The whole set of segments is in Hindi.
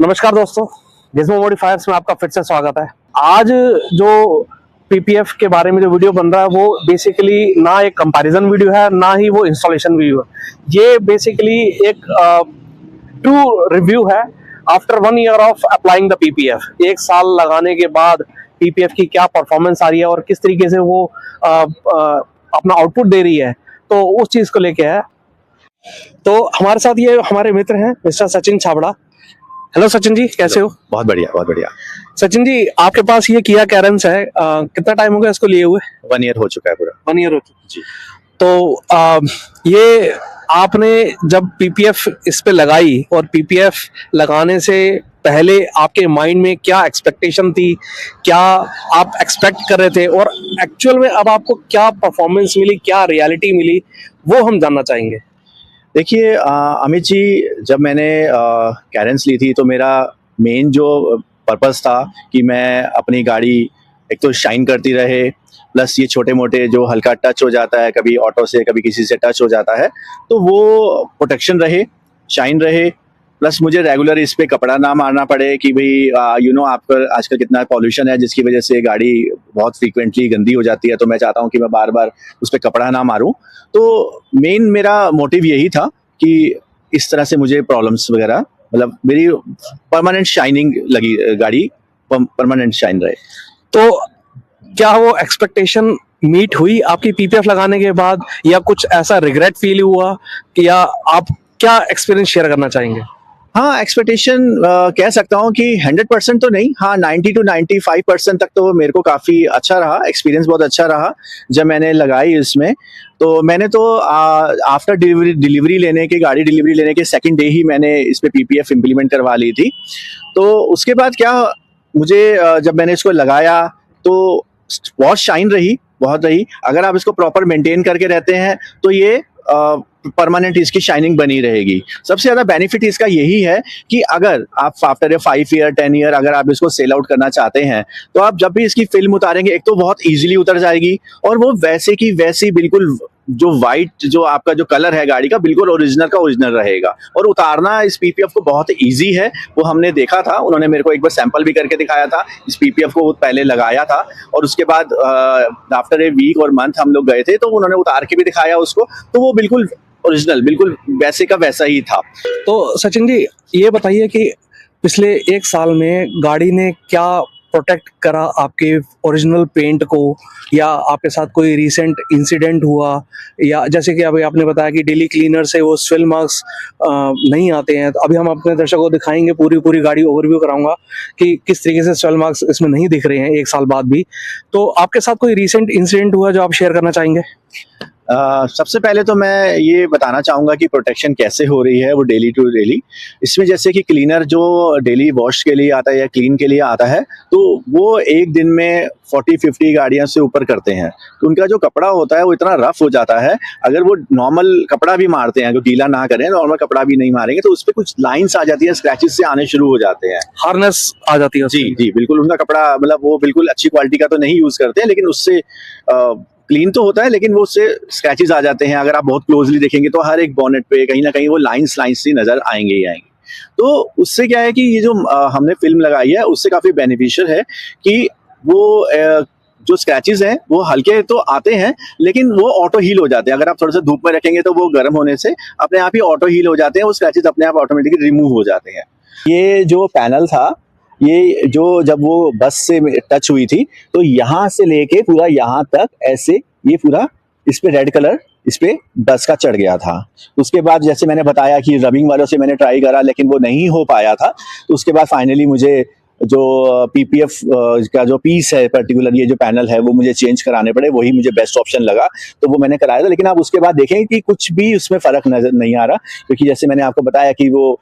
नमस्कार दोस्तों, गिज़्मो मॉडिफायर्स में आपका फिर से स्वागत है। आज जो पीपीएफ के बारे में जो वीडियो बन रहा है वो बेसिकली ना एक कंपैरिजन वीडियो है, ना ही वो इंस्टॉलेशन वीडियो है। ये बेसिकली एक ट्रू रिव्यू है after 1 year of applying the PPF. 1 साल लगाने के बाद पीपीएफ की क्या परफॉर्मेंस आ रही है और किस तरीके से वो अपना आउटपुट दे रही है, तो उस चीज को लेके है। तो हमारे साथ ये हमारे मित्र हैं मिस्टर सचिन छाबड़ा। हेलो सचिन जी, कैसे हो? बहुत बढ़िया, बहुत बढ़िया। सचिन जी, आपके पास ये किया कैरेंस है, कितना टाइम हो गया इसको लिए हुए? 1 ईयर हो चुका है पूरा। 1 ईयर हो चुका जी। तो ये आपने जब पीपीएफ इस पे लगाई और पीपीएफ लगाने से पहले आपके माइंड में क्या एक्सपेक्टेशन थी, क्या आप एक्सपेक्ट कर रहे थे और एक्चुअल में अब आपको क्या परफॉर्मेंस मिली, क्या रियलिटी मिली, वो हम जानना चाहेंगे। देखिए अमित जी, जब मैंने कैरेंस ली थी तो मेरा मेन जो पर्पस था कि मैं अपनी गाड़ी एक तो शाइन करती रहे, प्लस ये छोटे मोटे जो हल्का टच हो जाता है, कभी ऑटो से कभी किसी से टच हो जाता है, तो वो प्रोटेक्शन रहे, शाइन रहे, प्लस मुझे रेगुलर इस पे कपड़ा ना मारना पड़े कि भाई आपका आजकल कितना पॉल्यूशन है जिसकी वजह से गाड़ी बहुत फ्रीक्वेंटली गंदी हो जाती है। तो मैं चाहता हूँ कि मैं बार बार उस पर कपड़ा ना मारूं। तो मेन मेरा मोटिव यही था कि इस तरह से मुझे प्रॉब्लम्स वगैरह, मतलब मेरी परमानेंट शाइनिंग लगी, गाड़ी परमानेंट शाइन रहे। तो क्या वो एक्सपेक्टेशन मीट हुई आपकी पीपीएफ लगाने के बाद, या कुछ ऐसा रिग्रेट फील हुआ कि, या आप क्या एक्सपीरियंस शेयर करना चाहेंगे? हाँ, एक्सपेक्टेशन कह सकता हूँ कि 100% तो नहीं, हाँ 90 to 95% तक तो मेरे को काफ़ी अच्छा रहा, एक्सपीरियंस बहुत अच्छा रहा जब मैंने लगाई इसमें। तो मैंने तो आफ्टर डिलीवरी लेने के, गाड़ी डिलीवरी लेने के सेकंड डे ही मैंने इस पे पीपीएफ इम्प्लीमेंट करवा ली थी। तो उसके बाद क्या, मुझे जब मैंने इसको लगाया तो बहुत शाइन रही, बहुत रही। अगर आप इसको प्रॉपर मेंटेन करके रहते हैं तो ये परमानेंट इसकी शाइनिंग बनी रहेगी। सबसे ज्यादा बेनिफिट इसका यही है कि अगर आप आफ्टर 5 ईयर 10 ईयर अगर आप इसको सेल आउट करना चाहते हैं तो आप जब भी इसकी फिल्म उतारेंगे, एक तो बहुत इजीली उतर जाएगी और वो वैसे की वैसी बिल्कुल जो वाइट जो आपका जो कलर है गाड़ी का, बिल्कुल ओरिजिनल का ओरिजिनल रहेगा। और उतारना इस पीपीएफ को बहुत इजी है, वो हमने देखा था, उन्होंने मेरे को एक बार सैंपल भी करके दिखाया था। इस पीपीएफ को पहले लगाया था और उसके बाद आफ्टर ए वीक और मंथ हम लोग गए थे तो उन्होंने उतार के भी दिखाया उसको, तो वो बिल्कुल ओरिजिनल, बिल्कुल वैसे का वैसा ही था। तो सचिन जी, ये बताइए कि पिछले 1 साल में गाड़ी ने क्या प्रोटेक्ट करा आपके ओरिजिनल पेंट को, या आपके साथ कोई रिसेंट इंसिडेंट हुआ, या जैसे कि अभी आपने बताया कि डेली क्लीनर से वो स्विल मार्क्स नहीं आते हैं। तो अभी हम अपने दर्शकों को दिखाएंगे, पूरी गाड़ी ओवरव्यू कराऊंगा कि किस तरीके से स्विल मार्क्स इसमें नहीं दिख रहे हैं 1 साल बाद भी। तो आपके साथ कोई रिसेंट इंसिडेंट हुआ जो आप शेयर करना चाहेंगे? सबसे पहले तो मैं ये बताना चाहूँगा कि प्रोटेक्शन कैसे हो रही है वो डेली टू डेली। इसमें जैसे कि क्लीनर जो डेली वॉश के लिए आता है या क्लीन के लिए आता है, तो वो एक दिन में 40-50 गाड़ियाँ से ऊपर करते हैं। तो उनका जो कपड़ा होता है वो इतना रफ हो जाता है, अगर वो नॉर्मल कपड़ा भी मारते हैं, जो गीला ना करें, नॉर्मल कपड़ा भी नहीं मारेंगे तो उस पर कुछ लाइन्स आ जाती है, स्क्रैचेस से आने शुरू हो जाते हैं, हार्नेस आ जाती है। जी जी बिल्कुल। उनका कपड़ा मतलब वो बिल्कुल अच्छी क्वालिटी का तो नहीं यूज करते हैं, लेकिन उससे क्लीन तो होता है लेकिन वो उससे स्क्रैचेस आ जाते हैं। अगर आप बहुत क्लोजली देखेंगे तो हर एक बॉनेट पे कहीं ना कहीं वो लाइंस सी नजर आएंगे ही आएंगे। तो उससे क्या है कि ये जो हमने फिल्म लगाई है उससे काफी बेनिफिशियल है कि वो जो स्क्रैचेस हैं वो हल्के तो आते हैं लेकिन वो ऑटो हील हो जाते हैं। अगर आप थोड़ा सा धूप में रखेंगे तो वो गर्म होने से अपने आप ही ऑटो हील हो जाते हैं, वो स्क्रैचेस अपने आप ऑटोमेटिकली रिमूव हो जाते हैं। ये जो पैनल था, ये जो जब वो बस से टच हुई थी तो यहाँ से लेके पूरा यहाँ तक ऐसे ये पूरा इस पे रेड कलर इस पे बस का चढ़ गया था। उसके बाद जैसे मैंने बताया कि रबिंग वालों से मैंने ट्राई करा लेकिन वो नहीं हो पाया था, तो उसके बाद फाइनली मुझे जो पीपीएफ का जो पीस है, पर्टिकुलर ये जो पैनल है, वो मुझे चेंज कराने पड़े, वही मुझे बेस्ट ऑप्शन लगा, तो वो मैंने कराया था। लेकिन आप उसके बाद देखें कि कुछ भी उसमें फर्क नजर नहीं आ रहा, क्योंकि जैसे मैंने आपको बताया कि वो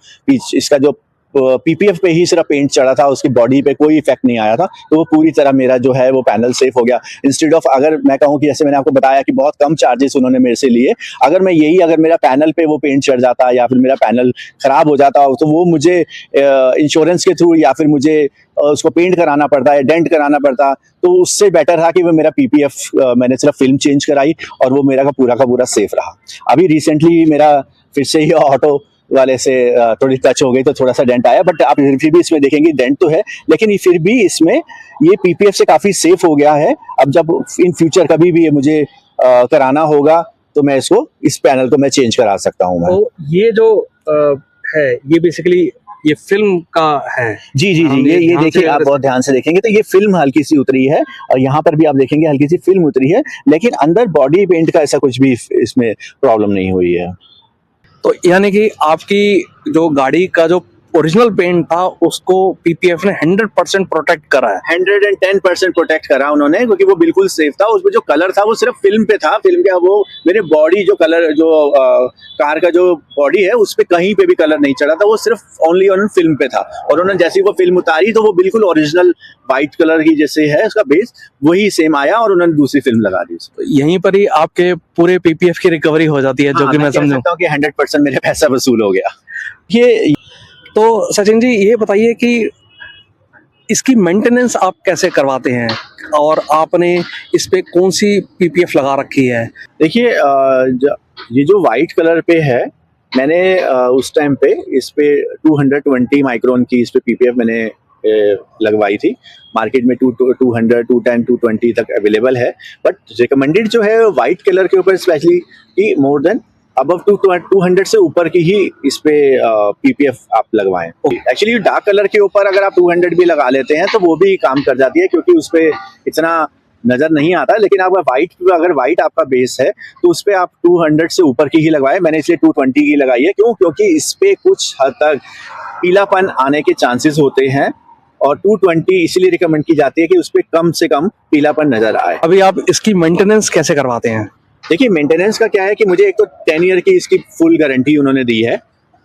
इसका जो पीपीएफ पे ही सिर्फ पेंट चढ़ा था, उसकी बॉडी पे कोई इफेक्ट नहीं आया था, तो वो पूरी तरह मेरा जो है वो पैनल सेफ हो गया। इंस्टेड ऑफ, अगर मैं कहूँ कि जैसे मैंने आपको बताया कि बहुत कम चार्जेस उन्होंने मेरे से लिए, अगर मैं यही अगर मेरा पैनल पे वो पेंट चढ़ जाता या फिर मेरा पैनल खराब हो जाता तो वो मुझे इंश्योरेंस के थ्रू या फिर मुझे उसको पेंट कराना पड़ता है, डेंट कराना पड़ता, तो उससे बेटर था कि वो मेरा पीपीएफ मैंने सिर्फ फिल्म चेंज कराई और वो मेरा का पूरा सेफ रहा। अभी रिसेंटली मेरा फिर से ही ऑटो वाले से थोड़ी टच हो गई तो थोड़ा सा डेंट आया, बट आप फिर भी इसमें देखेंगे डेंट तो है, लेकिन ये फिर भी इसमें ये पीपीएफ से काफी सेफ हो गया है। अब जब इन फ्यूचर कभी भी ये मुझे कराना होगा तो मैं इसको, इस पैनल को मैं चेंज करा सकता हूँ। तो ये जो है ये बेसिकली ये फिल्म का है। जी जी जी, ये देखिए, आप बहुत ध्यान से देखेंगे तो ये फिल्म हल्की सी उतरी है, और यहाँ पर भी आप देखेंगे हल्की सी फिल्म उतरी है, लेकिन अंदर बॉडी पेंट का ऐसा कुछ भी इसमें प्रॉब्लम नहीं हुई है। तो यानी कि आपकी जो गाड़ी का जो ओरिजिनल पेंट था उसको पीपीएफ ने 100% प्रोटेक्ट करा है। 110% प्रोटेक्ट करा उन्होंने, क्योंकि वो बिल्कुल सेफ था। उसमें जो कलर था वो सिर्फ फिल्म पे था, फिल्म का वो मेरे बॉडी जो कलर, जो कार का जो बॉडी है उस पे कहीं पे भी कलर नहीं चढ़ा था, वो सिर्फ ओनली ऑन फिल्म पे था। और उन्होंने जैसे ही वो फिल्म उतारी तो वो बिल्कुल ओरिजिनल व्हाइट कलर की जैसे है उसका बेस, वही सेम आया, और उन्होंने दूसरी फिल्म लगा दी। तो यहीं पर ही आपके पूरे पीपीएफ की रिकवरी हो जाती है, जो कि मैं समझूं कि 100% मेरे पैसा वसूल हो गया। ये तो सचिन जी ये बताइए कि इसकी मेंटेनेंस आप कैसे करवाते हैं और आपने इस पे कौन सी पीपीएफ लगा रखी है? देखिए, ये जो वाइट कलर पे है, मैंने उस टाइम पे इस पे 220 माइक्रोन की इस पे पीपीएफ मैंने लगवाई थी। मार्केट में 200, 210, 220 तक अवेलेबल है, बट रिकमेंडेड जो है वाइट कलर के ऊपर स्पेशली कि मोर देन अबव 200 से ऊपर की ही इस पे पीपीएफ आप लगवाएं। एक्चुअली डार्क कलर के ऊपर अगर आप 200 भी लगा लेते हैं तो वो भी काम कर जाती है, क्योंकि उस पे इतना नजर नहीं आता। लेकिन आपका अगर वाइट आपका बेस है तो उस पे आप 200 से ऊपर की ही लगवाएं। मैंने इसलिए 220 की लगाई है। क्यों? क्योंकि इस पे कुछ हद तक पीलापन आने के चांसेस होते हैं, और 220 इसलिए रिकमेंड की जाती है कि उस पे कम से कम पीलापन नजर आए। अभी आप इसकी मेंटेनेंस कैसे करवाते हैं? देखिए, मेंटेनेंस का क्या है कि मुझे एक तो 10 ईयर की इसकी फुल गारंटी उन्होंने दी है।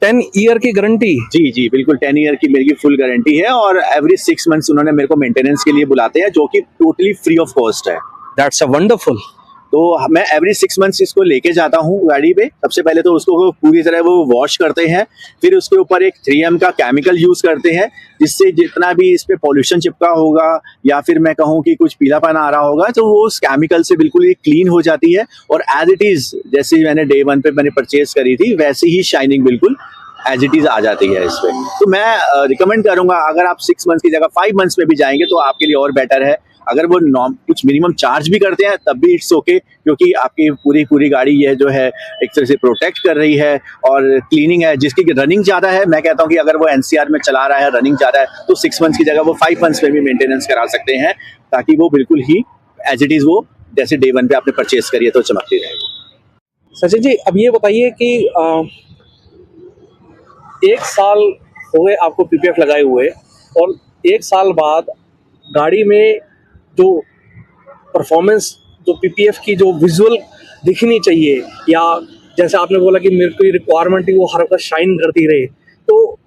10 ईयर की गारंटी? जी जी बिल्कुल, 10 ईयर की मेरी फुल गारंटी है, और एवरी 6 मंथ्स उन्होंने मेरे को मेंटेनेंस के लिए बुलाते हैं, जो कि टोटली फ्री ऑफ कॉस्ट है। That's a wonderful. तो मैं एवरी 6 मंथ्स इसको लेके जाता हूँ गाड़ी पे। सबसे पहले तो उसको पूरी तरह वो वॉश करते हैं, फिर उसके ऊपर एक 3M का केमिकल यूज करते हैं, जिससे जितना भी इस पे पॉल्यूशन चिपका होगा या फिर मैं कहूँ कि कुछ पीलापन आ रहा होगा तो वो उस केमिकल से बिल्कुल ही क्लीन हो जाती है, और एज इट इज जैसे मैंने डे 1 पे मैंने परचेज करी थी वैसे ही शाइनिंग बिल्कुल एज इट इज आ जाती है इस पे। तो मैं रिकमेंड करूंगा, अगर आप 6 मंथ्स की जगह 5 मंथ्स में भी जाएंगे तो आपके लिए और बेटर है। अगर वो कुछ मिनिमम चार्ज भी करते हैं तब भी इट्स ओके, क्योंकि आपकी पूरी गाड़ी ये जो है एक तरह से प्रोटेक्ट कर रही है, और क्लीनिंग है। जिसकी रनिंग ज्यादा है, मैं कहता हूँ कि अगर वो एनसीआर में चला रहा है, रनिंग ज्यादा है, तो 6 मंथ्स की जगह वो 5 मंथ्स में भी मेंटेनेंस करा सकते हैं, ताकि वो बिल्कुल ही एज इट इज वो जैसे डे 1 पे आपने परचेज करी है तो चमकती रहेगी। सचिन जी अब ये बताइए कि 1 साल हो गए आपको पीपीएफ लगाए हुए, और 1 साल बाद गाड़ी में जो परफॉर्मेंस, जो पीपीएफ की जो विजुअल दिखनी चाहिए, या जैसे आपने बोला कि मेरे को रिक्वायरमेंट ही वो हर वक्त शाइन करती रहे, तो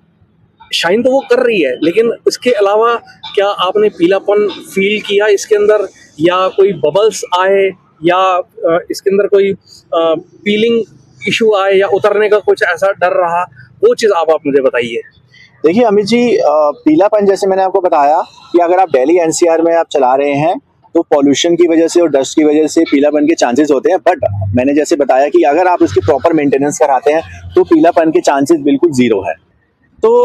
शाइन तो वो कर रही है, लेकिन इसके अलावा क्या आपने पीलापन फील किया इसके अंदर, या कोई बबल्स आए, या इसके अंदर कोई पीलिंग इशू आए, या उतरने का कुछ ऐसा डर रहा, वो चीज़ आप मुझे बताइए। देखिए अमित जी, पीलापन जैसे मैंने आपको बताया कि अगर आप दिल्ली एनसीआर में आप चला रहे हैं तो पॉल्यूशन की वजह से और डस्ट की वजह से पीलापन के चांसेस होते हैं, बट मैंने जैसे बताया कि अगर आप उसकी प्रॉपर मेंटेनेंस कराते हैं तो पीलापन के चांसेस बिल्कुल जीरो है। तो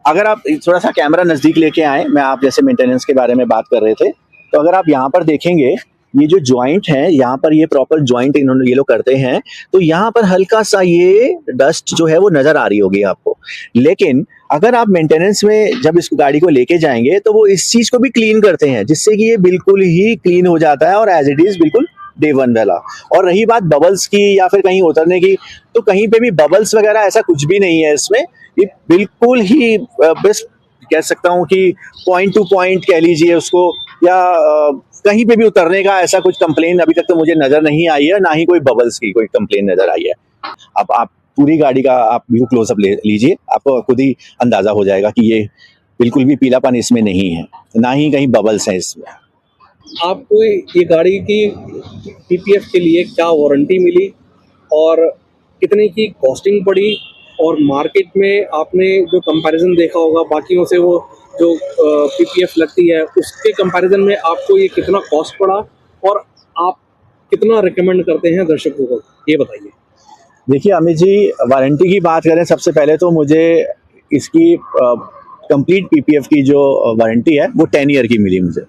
अगर आप थोड़ा सा कैमरा नज़दीक लेके आए, मैं आप जैसे मेंटेनेंस के बारे में बात कर रहे थे, तो अगर आप यहाँ पर देखेंगे ये जो जॉइंट है, यहाँ पर ये प्रॉपर जॉइंट इन्होंने ये लोग करते हैं, तो यहाँ पर हल्का सा ये डस्ट जो है वो नजर आ रही होगी आपको। लेकिन अगर आप मेंटेनेंस में जब इस गाड़ी को लेके जाएंगे तो वो इस चीज को भी क्लीन करते हैं, जिससे कि ये बिल्कुल ही क्लीन हो जाता है और एज इट इज बिल्कुल डे 1 वाला। और रही बात बबल्स की या फिर कहीं उतरने की, तो कहीं पे भी बबल्स वगैरह ऐसा कुछ भी नहीं है इसमें। ये बिल्कुल ही बेस्ट कह सकता हूँ कि पॉइंट टू पॉइंट कह लीजिए उसको, या कहीं पे भी उतरने का ऐसा कुछ कंप्लेन अभी तक तो मुझे नजर नहीं आई है, ना ही कोई बबल्स की कोई कंप्लेन नजर आई है। अब आप पूरी गाड़ी का आप व्यू क्लोजअप लीजिए, आपको खुद ही अंदाजा हो जाएगा कि ये बिल्कुल भी पीलापन इसमें नहीं है, ना ही कहीं बबल्स हैं इसमें। आपको ये गाड़ी की पीपीएफ के लिए क्या वारंटी मिली, और कितने की कॉस्टिंग पड़ी, और मार्केट में आपने जो कंपैरिजन देखा होगा बाकियों से, वो जो पीपीएफ लगती है उसके कंपैरिजन में आपको ये कितना कॉस्ट पड़ा, और आप कितना रिकमेंड करते हैं दर्शकों को, ये बताइए। देखिए अमित जी, वारंटी की बात करें सबसे पहले तो मुझे इसकी कंप्लीट पीपीएफ की जो वारंटी है वो 10 ईयर की मिली मुझे।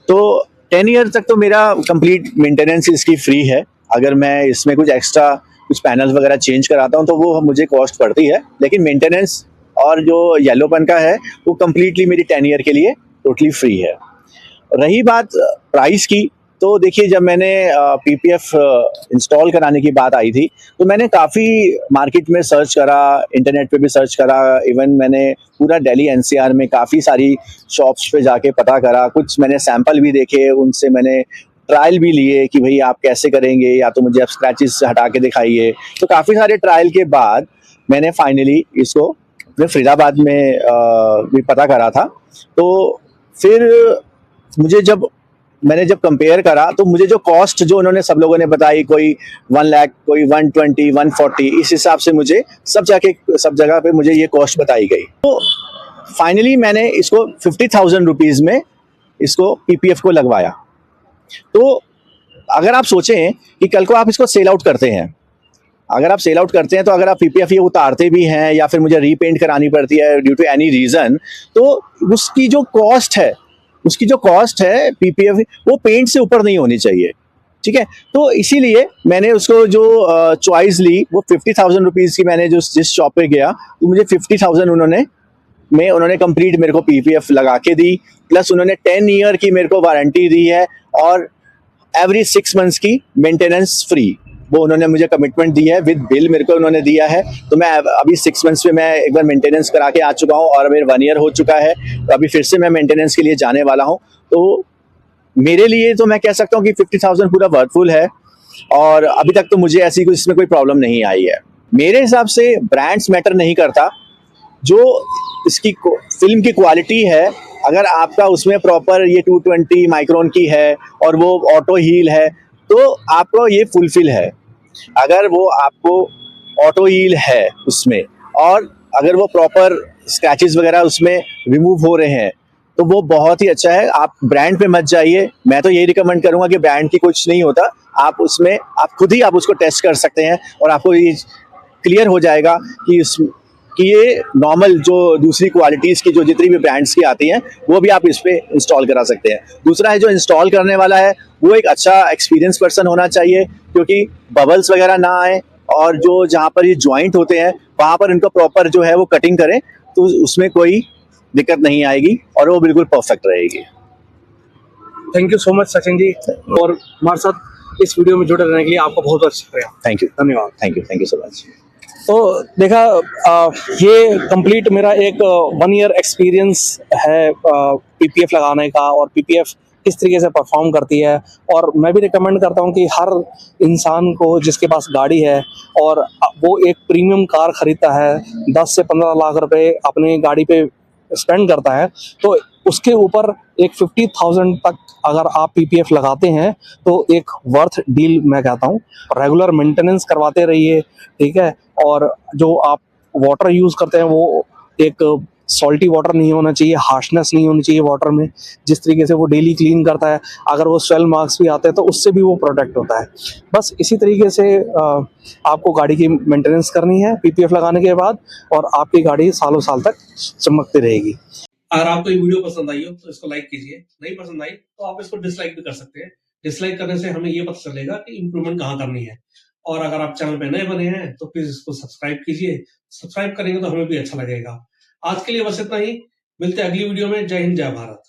तो 10 ईयर तक तो मेरा कंप्लीट मेंटेनेंस इसकी फ्री है। अगर मैं इसमें कुछ एक्स्ट्रा कुछ पैनल्स वगैरह चेंज कराता हूँ तो वो मुझे कॉस्ट पड़ती है, लेकिन मेंटेनेंस और जो येलोपन का है वो कंप्लीटली मेरी 10 ईयर के लिए टोटली फ्री है। रही बात प्राइस की, तो देखिए जब मैंने पीपीएफ इंस्टॉल कराने की बात आई थी तो मैंने काफ़ी मार्केट में सर्च करा, इंटरनेट पे भी सर्च करा, इवन मैंने पूरा दिल्ली एनसीआर में काफ़ी सारी शॉप्स पे जाके पता करा, कुछ मैंने सैंपल भी देखे, उनसे मैंने ट्रायल भी लिए कि भाई आप कैसे करेंगे, या तो मुझे आप स्क्रैचेस हटा के दिखाइए। तो काफ़ी सारे ट्रायल के बाद मैंने फाइनली इसको अपने फरीदाबाद में भी पता करा था। तो फिर मुझे जब मैंने जब कंपेयर करा तो मुझे जो कॉस्ट जो उन्होंने सब लोगों ने बताई, कोई 1 लाख, कोई 120, 140, इस हिसाब से मुझे सब जगह पे मुझे ये कॉस्ट बताई गई। तो फाइनली मैंने इसको 50,000 रुपीज़ में इसको पीपीएफ को लगवाया। तो अगर आप सोचें कि कल को आप इसको सेल आउट करते हैं, अगर आप सेल आउट करते हैं तो अगर आप पीपीएफ ये उतारते भी हैं या फिर मुझे रीपेंट करानी पड़ती है ड्यू टू एनी रीज़न, तो उसकी जो कॉस्ट है पीपीएफ वो पेंट से ऊपर नहीं होनी चाहिए। ठीक है, तो इसीलिए मैंने उसको जो चॉइस ली वो 50,000 रुपीज़ की। मैंने जो जिस शॉप पे गया तो मुझे 50,000 उन्होंने कंप्लीट मेरे को पीपीएफ लगा के दी, प्लस उन्होंने 10 ईयर की मेरे को वारंटी दी है और एवरी 6 मंथ्स की मेंटेनेंस फ्री। वो उन्होंने मुझे कमिटमेंट दी है, विद बिल मेरे को उन्होंने दिया है। तो मैं अभी 6 मंथ्स में मैं एक बार मेंटेनेंस करा के आ चुका हूँ और मेरा 1 ईयर हो चुका है, तो अभी फिर से मैं मेंटेनेंस के लिए जाने वाला हूँ। तो मेरे लिए तो मैं कह सकता हूँ कि 50,000 पूरा वर्थफुल है और अभी तक तो मुझे ऐसी इसमें कोई प्रॉब्लम नहीं आई है। मेरे हिसाब से ब्रांड्स मैटर नहीं करता, जो इसकी फिल्म की क्वालिटी है, अगर आपका उसमें प्रॉपर ये 220 माइक्रोन की है और वो ऑटो हील है तो आपको ये फुलफिल है। अगर वो आपको ऑटो हील है उसमें और अगर वो प्रॉपर स्क्रैचेस वगैरह उसमें रिमूव हो रहे हैं तो वो बहुत ही अच्छा है। आप ब्रांड पे मत जाइए, मैं तो यही रिकमेंड करूंगा कि ब्रांड की कुछ नहीं होता, आप उसमें आप खुद ही आप उसको टेस्ट कर सकते हैं और आपको ये क्लियर हो जाएगा कि ये नॉर्मल जो दूसरी क्वालिटीज़ की जो जितनी भी ब्रांड्स की आती हैं वो भी आप इस पे इंस्टॉल करा सकते हैं। दूसरा है जो इंस्टॉल करने वाला है वो एक अच्छा एक्सपीरियंस पर्सन होना चाहिए, क्योंकि बबल्स वगैरह ना आए और जो जहाँ पर ये जॉइंट होते हैं वहाँ पर इनको प्रॉपर जो है वो कटिंग करें तो उसमें कोई दिक्कत नहीं आएगी और वो बिल्कुल परफेक्ट रहेगी। Thank you so much Sachin ji, और हमारे साथ इस वीडियो में जुड़े रहने के लिए आपका बहुत बहुत शुक्रिया। थैंक यू, धन्यवाद। Thank you so much. तो देखा, ये कंप्लीट मेरा एक 1 ईयर एक्सपीरियंस है पीपीएफ लगाने का, और पीपीएफ किस तरीके से परफॉर्म करती है। और मैं भी रिकमेंड करता हूँ कि हर इंसान को जिसके पास गाड़ी है और वो एक प्रीमियम कार खरीदता है, 10 से 15 लाख रुपए अपनी गाड़ी पे स्पेंड करता है, तो उसके ऊपर एक 50,000 तक अगर आप पीपीएफ लगाते हैं तो एक वर्थ डील मैं कहता हूँ। रेगुलर मेंटेनेंस करवाते रहिए, ठीक है। और जो आप वाटर यूज़ करते हैं वो एक सॉल्टी वाटर नहीं होना चाहिए, हार्शनेस नहीं होनी चाहिए वाटर में। जिस तरीके से वो डेली क्लीन करता है, अगर वो स्वेल मार्क्स भी आते हैं तो उससे भी वो प्रोटेक्ट होता है। बस इसी तरीके से आपको गाड़ी की मेंटेनेंस करनी है पीपीएफ लगाने के बाद, और आपकी गाड़ी सालों साल तक चमकती रहेगी। अगर आपको ये वीडियो पसंद आई हो तो इसको लाइक कीजिए, नहीं पसंद आई तो आप इसको डिसलाइक भी कर सकते हैं। डिसलाइक करने से हमें ये पता चलेगा कि इंप्रूवमेंट कहाँ करनी है। और अगर आप चैनल पे नए बने हैं तो प्लीज इसको सब्सक्राइब कीजिए। सब्सक्राइब करेंगे तो हमें भी अच्छा लगेगा। आज के लिए बस इतना ही, मिलते हैं अगली वीडियो में। जय हिंद, जय भारत।